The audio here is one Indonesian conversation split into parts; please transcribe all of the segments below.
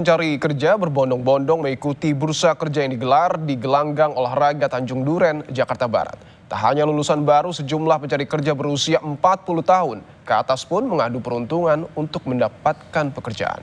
Pencari kerja berbondong-bondong mengikuti bursa kerja yang digelar di Gelanggang Olahraga Tanjung Duren, Jakarta Barat. Tak hanya lulusan baru, sejumlah pencari kerja berusia 40 tahun ke atas pun mengadu peruntungan untuk mendapatkan pekerjaan.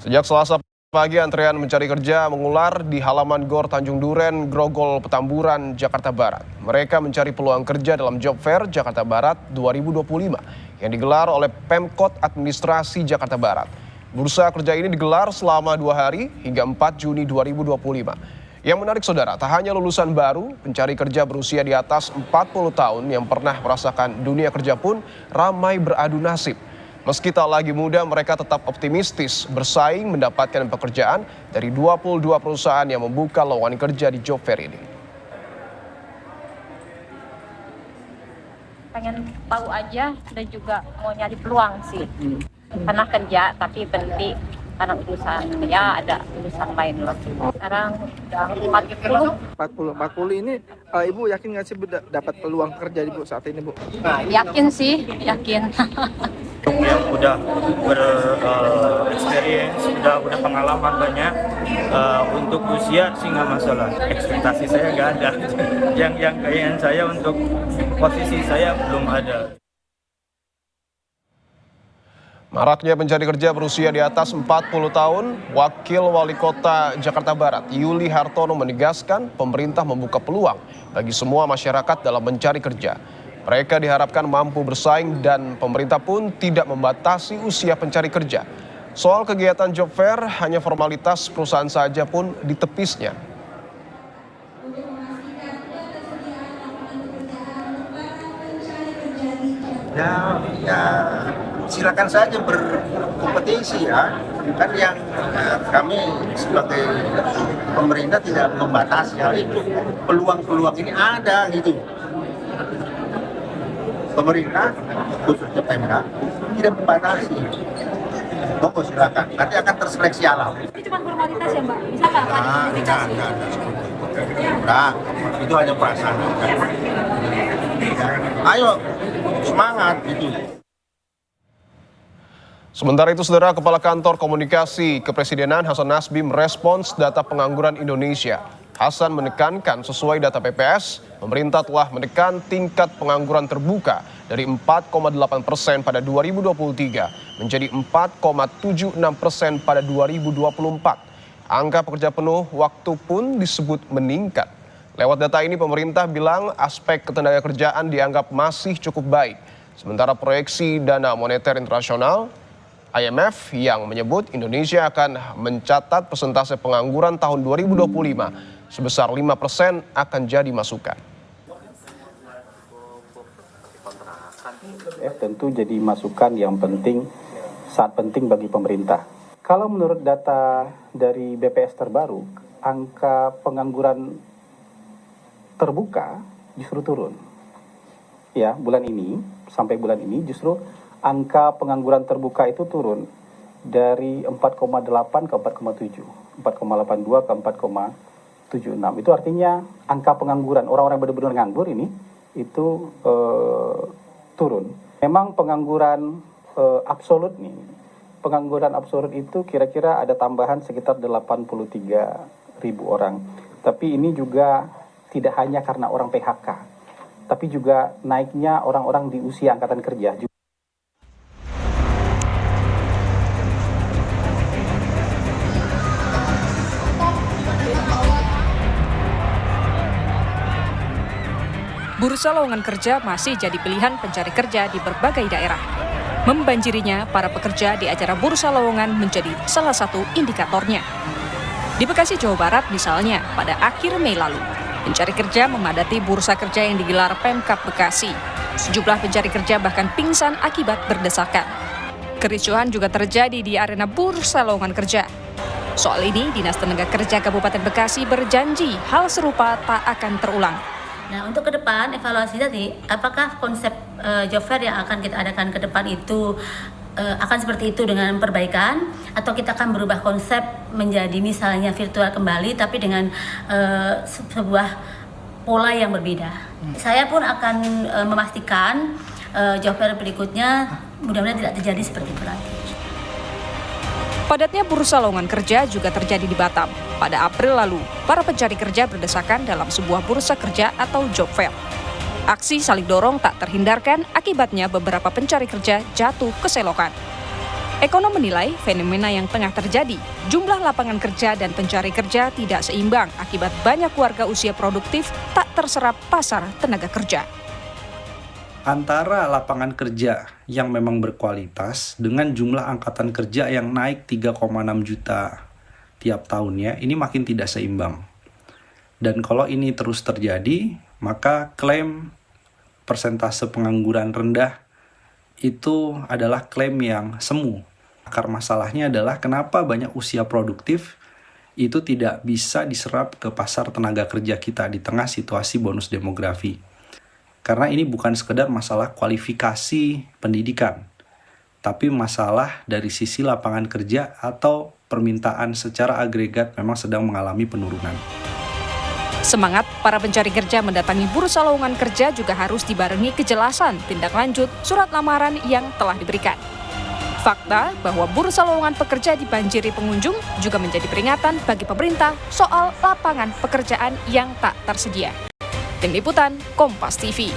Sejak Selasa pagi, antrean mencari kerja mengular di halaman Gor Tanjung Duren, Grogol, Petamburan, Jakarta Barat. Mereka mencari peluang kerja dalam Job Fair Jakarta Barat 2025 yang digelar oleh Pemkot Administrasi Jakarta Barat. Bursa kerja ini digelar selama 2 hari hingga 4 Juni 2025. Yang menarik saudara, tak hanya lulusan baru, pencari kerja berusia di atas 40 tahun yang pernah merasakan dunia kerja pun ramai beradu nasib. Meski tak lagi muda, mereka tetap optimistis bersaing mendapatkan pekerjaan dari 22 perusahaan yang membuka lowongan kerja di Job Fair ini. Pengen tahu aja dan juga mau nyari peluang sih. Karena kerja tapi berhenti karena urusan ya ada urusan lain loh. Sekarang udah 40 ini Ibu yakin nggak sih dapat peluang kerja Ibu saat ini Bu? Yakin sih, yakin. Yang udah experience, udah pengalaman banyak, untuk usia sih nggak masalah. Ekspektasi saya nggak ada. yang kayaknya saya untuk posisi saya belum ada. Maraknya pencari kerja berusia di atas 40 tahun, Wakil Wali Kota Jakarta Barat, Yuli Hartono menegaskan pemerintah membuka peluang bagi semua masyarakat dalam mencari kerja. Mereka diharapkan mampu bersaing dan pemerintah pun tidak membatasi usia pencari kerja. Soal kegiatan Job Fair, hanya formalitas perusahaan saja pun ditepisnya. Ya, silakan saja berkompetisi ya. Kan yang kami sebagai pemerintah tidak membatasi hal itu. Peluang-peluang ini ada gitu. Pemerintah khususnya Pemda tidak membatasi. Monggo silakan. Nanti akan terseleksi alam. Itu cuma formalitas ya Mbak? Bisa nggak? Nah, itu hanya perasaan. Ayo semangat gitu. Sementara itu, saudara, Kepala Kantor Komunikasi Kepresidenan Hasan Nasbi merespons data pengangguran Indonesia. Hasan menekankan sesuai data BPS, pemerintah telah menekan tingkat pengangguran terbuka dari 4,8% pada 2023 menjadi 4,76% pada 2024. Angka pekerja penuh waktu pun disebut meningkat. Lewat data ini pemerintah bilang aspek ketenaga kerjaan dianggap masih cukup baik. Sementara proyeksi Dana Moneter Internasional IMF yang menyebut Indonesia akan mencatat persentase pengangguran tahun 2025 sebesar 5% akan jadi masukan. Tentu jadi masukan yang penting, sangat penting bagi pemerintah. Kalau menurut data dari BPS terbaru, angka pengangguran terbuka justru turun. Ya, bulan ini sampai bulan ini justru angka pengangguran terbuka itu turun dari 4,8 ke 4,7, 4,82 ke 4,76. Itu artinya angka pengangguran orang-orang benar-benar nganggur ini itu turun. Memang pengangguran absolut nih, pengangguran absolut itu kira-kira ada tambahan sekitar 83.000 orang. Tapi ini juga tidak hanya karena orang PHK, tapi juga naiknya orang-orang di usia angkatan kerja. Bursa lowongan kerja masih jadi pilihan pencari kerja di berbagai daerah. Membanjirinya, para pekerja di acara bursa lowongan menjadi salah satu indikatornya. Di Bekasi, Jawa Barat misalnya, pada akhir Mei lalu, pencari kerja memadati bursa kerja yang digelar Pemkab Bekasi. Sejumlah pencari kerja bahkan pingsan akibat berdesakan. Kericuhan juga terjadi di arena bursa lowongan kerja. Soal ini, Dinas Tenaga Kerja Kabupaten Bekasi berjanji hal serupa tak akan terulang. Nah, untuk ke depan evaluasi tadi, apakah konsep job fair yang akan kita adakan ke depan itu akan seperti itu dengan perbaikan, atau kita akan berubah konsep menjadi misalnya virtual kembali tapi dengan sebuah pola yang berbeda. Saya pun akan memastikan job fair berikutnya mudah-mudahan tidak terjadi seperti itu lagi. Padatnya bursa lowongan kerja juga terjadi di Batam. Pada April lalu, para pencari kerja berdesakan dalam sebuah bursa kerja atau job fair. Aksi saling dorong tak terhindarkan, akibatnya beberapa pencari kerja jatuh ke selokan. Ekonom menilai fenomena yang tengah terjadi, jumlah lapangan kerja dan pencari kerja tidak seimbang akibat banyak warga usia produktif tak terserap pasar tenaga kerja. Antara lapangan kerja yang memang berkualitas dengan jumlah angkatan kerja yang naik 3,6 juta tiap tahunnya, ini makin tidak seimbang. Dan kalau ini terus terjadi, maka klaim persentase pengangguran rendah itu adalah klaim yang semu. Akar masalahnya adalah kenapa banyak usia produktif itu tidak bisa diserap ke pasar tenaga kerja kita di tengah situasi bonus demografi. Karena ini bukan sekedar masalah kualifikasi pendidikan, tapi masalah dari sisi lapangan kerja atau permintaan secara agregat memang sedang mengalami penurunan. Semangat para pencari kerja mendatangi bursa lowongan kerja juga harus dibarengi kejelasan tindak lanjut surat lamaran yang telah diberikan. Fakta bahwa bursa lowongan pekerja dibanjiri pengunjung juga menjadi peringatan bagi pemerintah soal lapangan pekerjaan yang tak tersedia. Tim Liputan, Kompas TV.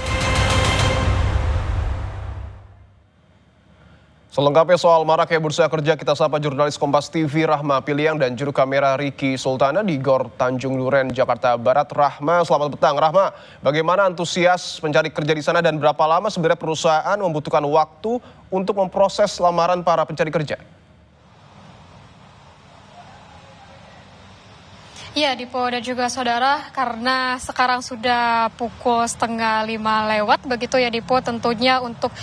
Selengkapnya soal maraknya bursa kerja, kita sapa jurnalis Kompas TV Rahma Piliang dan juru kamera Riki Sultana di Gor Tanjung Duren, Jakarta Barat. Rahma, selamat petang. Rahma, bagaimana antusias pencari kerja di sana dan berapa lama sebenarnya perusahaan membutuhkan waktu untuk memproses lamaran para pencari kerja? Ya, Dipo dan juga saudara, karena sekarang sudah pukul 4:30 lewat, begitu ya Dipo, tentunya untuk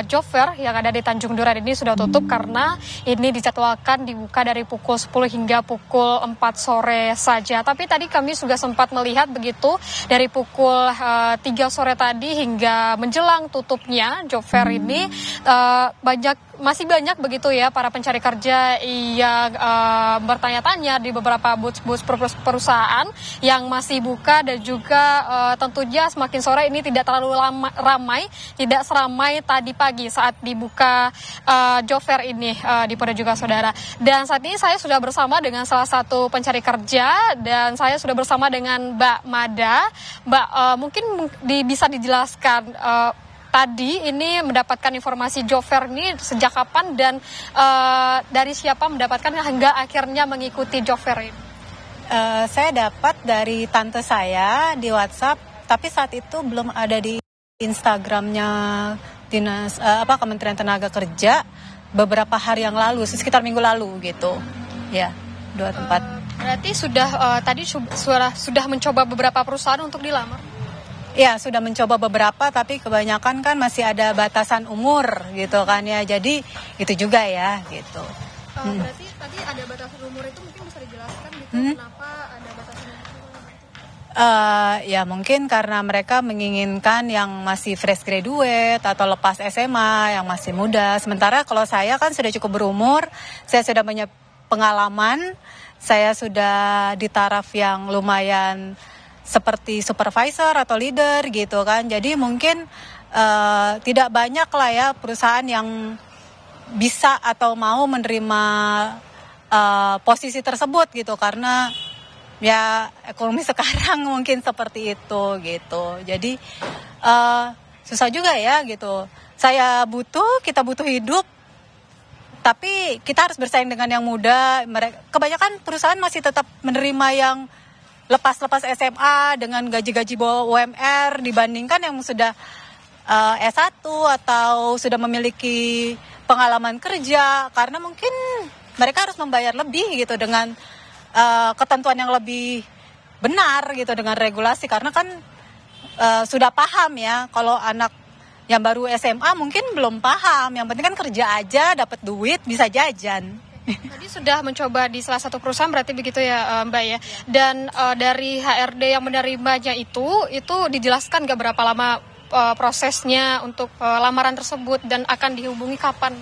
job fair yang ada di Tanjung Duren ini sudah tutup karena ini dijadwalkan dibuka dari pukul 10 hingga pukul 4 sore saja. Tapi tadi kami juga sempat melihat begitu dari pukul 3 sore tadi hingga menjelang tutupnya job fair ini masih banyak begitu ya para pencari kerja yang bertanya-tanya di beberapa booth perusahaan yang masih buka dan juga tentunya semakin sore ini tidak terlalu ramai, tidak seramai tadi pagi saat dibuka job fair ini di Polda juga saudara. Dan saat ini saya sudah bersama dengan salah satu pencari kerja dan saya sudah bersama dengan Mbak Mada. Mbak, mungkin bisa dijelaskan tadi ini mendapatkan informasi job fair ini sejak kapan dan dari siapa mendapatkan hingga akhirnya mengikuti job fair ini? Saya dapat dari tante saya di WhatsApp, tapi saat itu belum ada di Instagramnya Dinas Kementerian Tenaga Kerja beberapa hari yang lalu, sekitar minggu lalu gitu. Ya, 2 tempat. Berarti tadi sudah mencoba beberapa perusahaan untuk dilamar? Ya, sudah mencoba beberapa, tapi kebanyakan kan masih ada batasan umur gitu kan ya. Jadi itu juga ya gitu. Berarti tadi ada batasan umur itu mungkin bisa dijelaskan gitu kenapa ada batasan umur? Ya mungkin karena mereka menginginkan yang masih fresh graduate atau lepas SMA, yang masih muda. Sementara kalau saya kan sudah cukup berumur, saya sudah banyak pengalaman, saya sudah di taraf yang lumayan seperti supervisor atau leader gitu kan. Jadi mungkin tidak banyak lah ya perusahaan yang bisa atau mau menerima posisi tersebut gitu, karena ya ekonomi sekarang mungkin seperti itu gitu. Jadi susah juga ya gitu. Kita butuh hidup, tapi kita harus bersaing dengan yang muda. Kebanyakan perusahaan masih tetap menerima yang lepas SMA dengan gaji-gaji bawah UMR dibandingkan yang sudah S1 atau sudah memiliki pengalaman kerja, karena mungkin mereka harus membayar lebih gitu dengan ketentuan yang lebih benar gitu, dengan regulasi, karena kan sudah paham ya. Kalau anak yang baru SMA mungkin belum paham, yang penting kan kerja aja, dapat duit, bisa jajan. Tadi sudah mencoba di salah satu perusahaan berarti begitu ya Mbak ya. Dan dari HRD yang menerimanya itu dijelaskan gak berapa lama prosesnya untuk lamaran tersebut dan akan dihubungi kapan?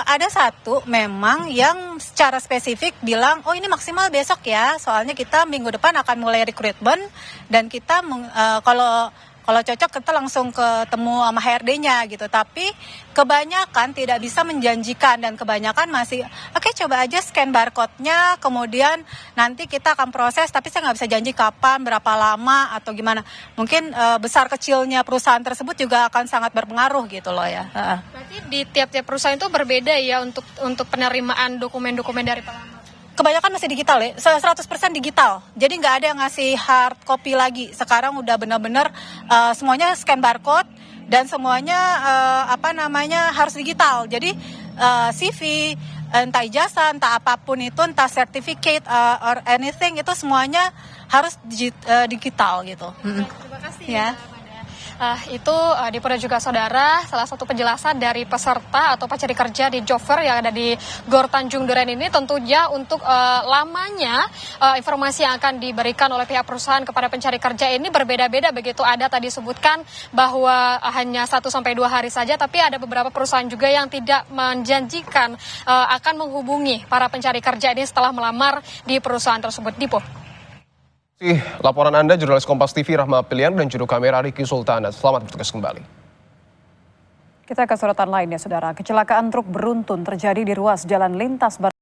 Ada satu memang yang secara spesifik bilang, oh ini maksimal besok ya, soalnya kita minggu depan akan mulai rekrutmen dan kita Kalau cocok kita langsung ketemu sama HRD-nya gitu. Tapi kebanyakan tidak bisa menjanjikan dan kebanyakan masih oke, coba aja scan barcode-nya, kemudian nanti kita akan proses, tapi saya nggak bisa janji kapan, berapa lama atau gimana. Mungkin besar kecilnya perusahaan tersebut juga akan sangat berpengaruh gitu loh ya. Berarti di tiap-tiap perusahaan itu berbeda ya untuk penerimaan dokumen-dokumen dari pelamar? Kebanyakan masih digital ya, 100% digital. Jadi nggak ada yang ngasih hard copy lagi. Sekarang udah benar-benar semuanya scan barcode dan semuanya harus digital. Jadi CV, entah ijazah, entah apapun itu, entah certificate or anything itu semuanya harus digital gitu. Terima kasih ya. Itu Dipo dan juga saudara, salah satu penjelasan dari peserta atau pencari kerja di job fair yang ada di Gor Tanjung Duren ini, tentunya untuk lamanya informasi yang akan diberikan oleh pihak perusahaan kepada pencari kerja ini berbeda-beda begitu. Ada tadi sebutkan bahwa hanya 1-2 hari saja, tapi ada beberapa perusahaan juga yang tidak menjanjikan akan menghubungi para pencari kerja ini setelah melamar di perusahaan tersebut. Dipo. Laporan Anda, jurnalis Kompas TV Rahma Pilian dan juru kamera Riki Sultana. Selamat bertugas kembali. Kita ke sorotan lainnya, saudara. Kecelakaan truk beruntun terjadi di ruas jalan lintas